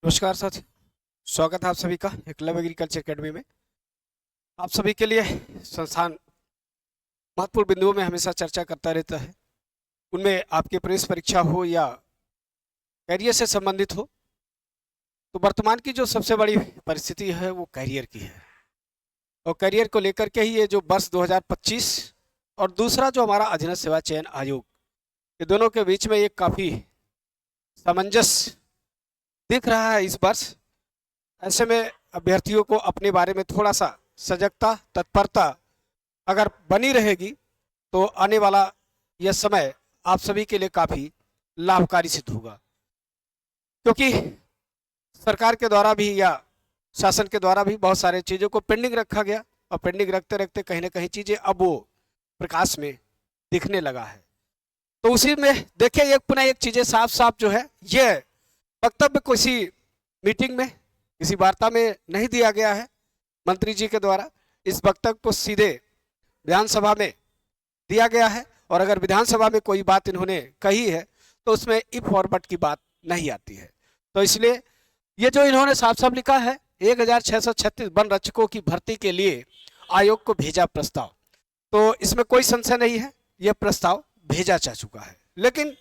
नमस्कार साथी, स्वागत है आप सभी का एकलव्य एग्रीकल्चर एकेडमी में। आप सभी के लिए संस्थान महत्वपूर्ण बिंदुओं में हमेशा चर्चा करता रहता है। उनमें आपकी प्रवेश परीक्षा हो या करियर से संबंधित हो, तो वर्तमान की जो सबसे बड़ी परिस्थिति है वो करियर की है। और करियर को लेकर के ही ये जो वर्ष 2025 और दूसरा जो हमारा अधीनस्थ सेवा चयन आयोग, ये दोनों के बीच में एक काफ़ी सामंजस्य दिख रहा है इस वर्ष। ऐसे में अभ्यर्थियों को अपने बारे में थोड़ा सा सजगता, तत्परता अगर बनी रहेगी तो आने वाला यह समय आप सभी के लिए काफ़ी लाभकारी सिद्ध होगा। क्योंकि सरकार के द्वारा भी या शासन के द्वारा भी बहुत सारे चीज़ों को पेंडिंग रखा गया और पेंडिंग रखते रखते कहीं ना कहीं चीज़ें अब वो प्रकाश में दिखने लगा है। तो उसी में देखिए एक पुनः एक चीज़ें साफ साफ जो है, ये वक्तव्य किसी मीटिंग में, किसी वार्ता में नहीं दिया गया है मंत्री जी के द्वारा। इस वक्तव्य को सीधे विधानसभा में दिया गया है और अगर विधानसभा में कोई बात इन्होंने कही है तो उसमें इफ फॉरवर्ड की बात नहीं आती है। तो इसलिए ये जो इन्होंने साफ साफ लिखा है, 1636 वन रक्षकों की भर्ती के लिए आयोग को भेजा प्रस्ताव, तो इसमें कोई संशय नहीं है, यह प्रस्ताव भेजा जा चुका है। लेकिन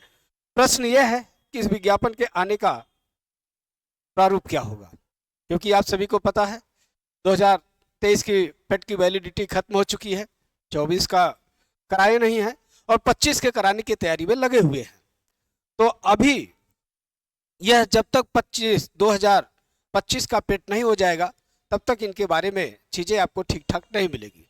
प्रश्न यह है कि इस विज्ञापन के आने का प्रारूप क्या होगा, क्योंकि आप सभी को पता है 2023 की पेट की वैलिडिटी खत्म हो चुकी है, 24 का कराए नहीं है और 25 के कराने की तैयारी में लगे हुए हैं। तो अभी यह जब तक 2025 का पेट नहीं हो जाएगा तब तक इनके बारे में चीज़ें आपको ठीक ठाक नहीं मिलेगी।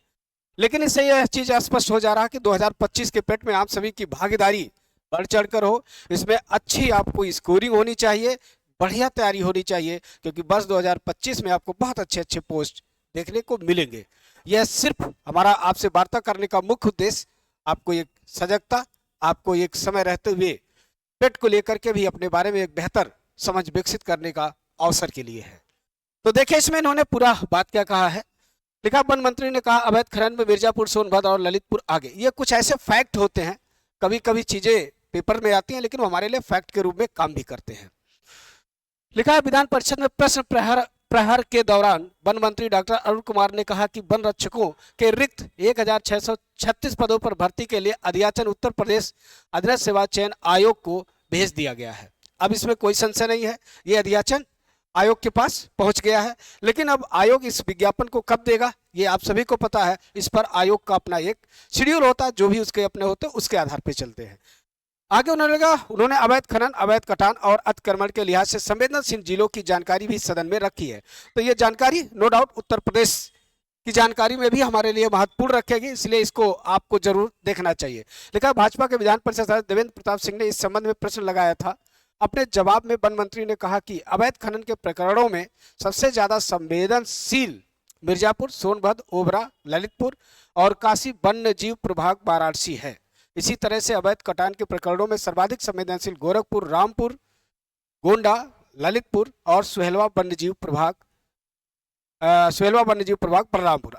लेकिन इससे यह चीज़ स्पष्ट हो जा रहा है कि 2025 के पेट में आप सभी की भागीदारी बढ़ चढ़ कर हो, इसमें अच्छी आपको स्कोरिंग होनी चाहिए, बढ़िया तैयारी होनी चाहिए, क्योंकि बस 2025 में आपको बहुत अच्छे अच्छे पोस्ट देखने को मिलेंगे। यह सिर्फ हमारा आपसे वार्ता करने का मुख्य उद्देश्य आपको एक सजगता, आपको एक समय रहते हुए पेट को लेकर के भी अपने बारे में एक बेहतर समझ विकसित करने का अवसर के लिए है। तो देखिए इसमें इन्होंने पूरा बात क्या कहा है। लिखा, वन मंत्री ने कहा अवैध खनन में मिर्जापुर, सोनभद्र और ललितपुर आगे। ये कुछ ऐसे फैक्ट होते हैं, कभी कभी चीजें पेपर में आती हैं लेकिन वो हमारे लिए फैक्ट के रूप में काम भी करते हैं। लिखा है, विधान परिषद में प्रश्न प्रहर के दौरान वन मंत्री डॉक्टर अरुण कुमार ने कहा कि वन रक्षकों के रिक्त 1636 पदों पर भर्ती के लिए अध्याचन उत्तर प्रदेश अधीनस्थ सेवा चयन आयोग को भेज दिया गया है। अब इसमें कोई संशय नहीं है, ये अध्याचन आयोग के पास पहुंच गया है। लेकिन अब आयोग इस विज्ञापन को कब देगा ये आप सभी को पता है। इस पर आयोग का अपना एक शेड्यूल होता है, जो भी उसके अपने होते हैं उसके आधार पर चलते हैं। आगे उन्होंने अवैध खनन, अवैध कटान और अतिक्रमण के लिहाज से संवेदनशील जिलों की जानकारी भी सदन में रखी है। तो ये जानकारी नो डाउट उत्तर प्रदेश की जानकारी में भी हमारे लिए महत्वपूर्ण रखेगी, इसलिए इसको आपको जरूर देखना चाहिए। लिखा, भाजपा के विधान परिषद सदस्य देवेंद्र प्रताप सिंह ने इस संबंध में प्रश्न लगाया था। अपने जवाब में वन मंत्री ने कहा कि अवैध खनन के प्रकरणों में सबसे ज्यादा संवेदनशील मिर्जापुर, सोनभद्र, ओबरा, ललितपुर और काशी वन्य जीव प्रभाग वाराणसी है। इसी तरह से अवैध कटान के प्रकरणों में सर्वाधिक संवेदनशील गोरखपुर, रामपुर, गोंडा, ललितपुर और सुहेलवा वन्यजीव प्रभाग बलरामपुर।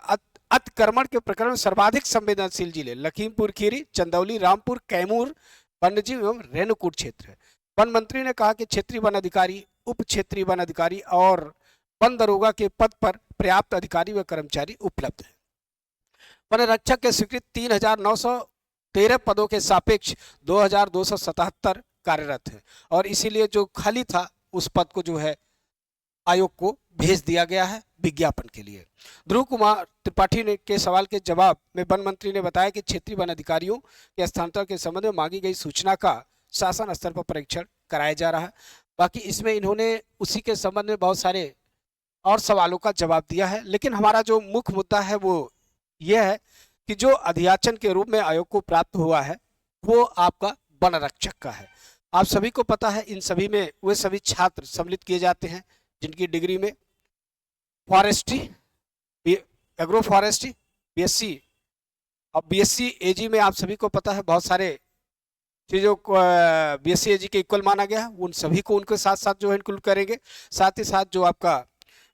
अतिक्रमण के प्रकरण में सर्वाधिक संवेदनशील जिले लखीमपुर खीरी, चंदौली, रामपुर, कैमूर वन्यजीव एवं रेणुकूट क्षेत्र है। वन मंत्री ने कहा कि क्षेत्रीय वन अधिकारी, उप क्षेत्रीय वन अधिकारी और वन दरोगा के पद पर पर्याप्त अधिकारी व कर्मचारी उपलब्ध है। वन रक्षक के स्वीकृत 3913 पदों के सापेक्ष 2277 कार्यरत है और इसीलिए जो खाली था उस पद को जो है आयोग को भेज दिया गया है विज्ञापन के लिए। ध्रुव कुमार त्रिपाठी ने के सवाल के जवाब में वन मंत्री ने बताया कि क्षेत्रीय वन अधिकारियों के स्थानांतरण के संबंध में मांगी गई सूचना का शासन स्तर पर परीक्षण कराया जा रहा है। बाकी इसमें इन्होंने उसी के संबंध में बहुत सारे और सवालों का जवाब दिया है। लेकिन हमारा जो मुख्य मुद्दा है वो यह है कि जो अध्याचन के रूप में आयोग को प्राप्त हुआ है वो आपका वन रक्षक का है। आप सभी को पता है इन सभी में वे सभी छात्र सम्मिलित किए जाते हैं जिनकी डिग्री में फॉरेस्ट्री, एग्रो फॉरेस्ट्री, बीएससी और बीएससी एजी में आप सभी को पता है बहुत सारे चीज़ों को बीएससी एजी के इक्वल माना गया है। उन सभी को उनके साथ साथ जो है इंक्लूड करेंगे। साथ ही साथ जो आपका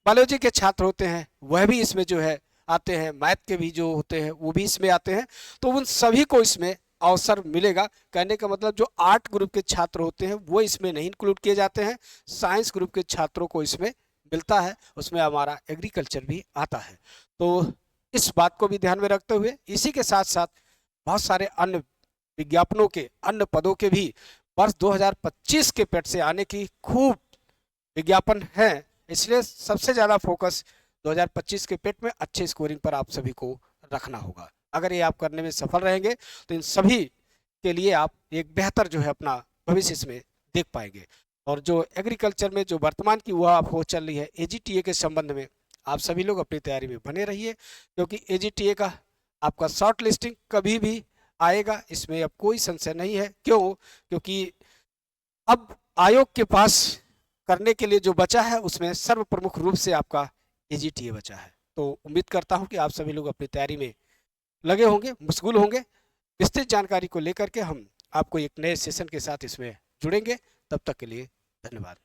बायोलॉजी के छात्र होते हैं वह भी इसमें जो है आते हैं, मैथ के भी जो होते हैं वो भी इसमें आते हैं। तो उन सभी को इसमें अवसर मिलेगा। कहने का मतलब जो आर्ट ग्रुप के छात्र होते हैं वो इसमें नहीं इंक्लूड किए जाते हैं, साइंस ग्रुप के छात्रों को इसमें मिलता है, उसमें हमारा एग्रीकल्चर भी आता है। तो इस बात को भी ध्यान में रखते हुए इसी के साथ साथ बहुत सारे अन्य विज्ञापनों के अन्य पदों के भी वर्ष 2025 के पेट से आने की खूब विज्ञापन है, इसलिए सबसे ज़्यादा फोकस 2025 के पेट में अच्छे स्कोरिंग पर आप सभी को रखना होगा। अगर ये आप करने में सफल रहेंगे तो इन सभी के लिए आप एक बेहतर जो है अपना भविष्य इसमें देख पाएंगे। और जो एग्रीकल्चर में जो वर्तमान की वह हो चल रही है AGTA के संबंध में आप सभी लोग अपनी तैयारी में बने रहिए, क्योंकि AGTA का आपका शॉर्ट लिस्टिंग कभी भी आएगा, इसमें अब कोई संशय नहीं है। क्यों? क्योंकि अब आयोग के पास करने के लिए जो बचा है उसमें सर्वप्रमुख रूप से आपका AGTA बचा है। तो उम्मीद करता हूं कि आप सभी लोग अपनी तैयारी में लगे होंगे, मशगूल होंगे। विस्तृत जानकारी को लेकर के हम आपको एक नए सेशन के साथ इसमें जुड़ेंगे। तब तक के लिए धन्यवाद।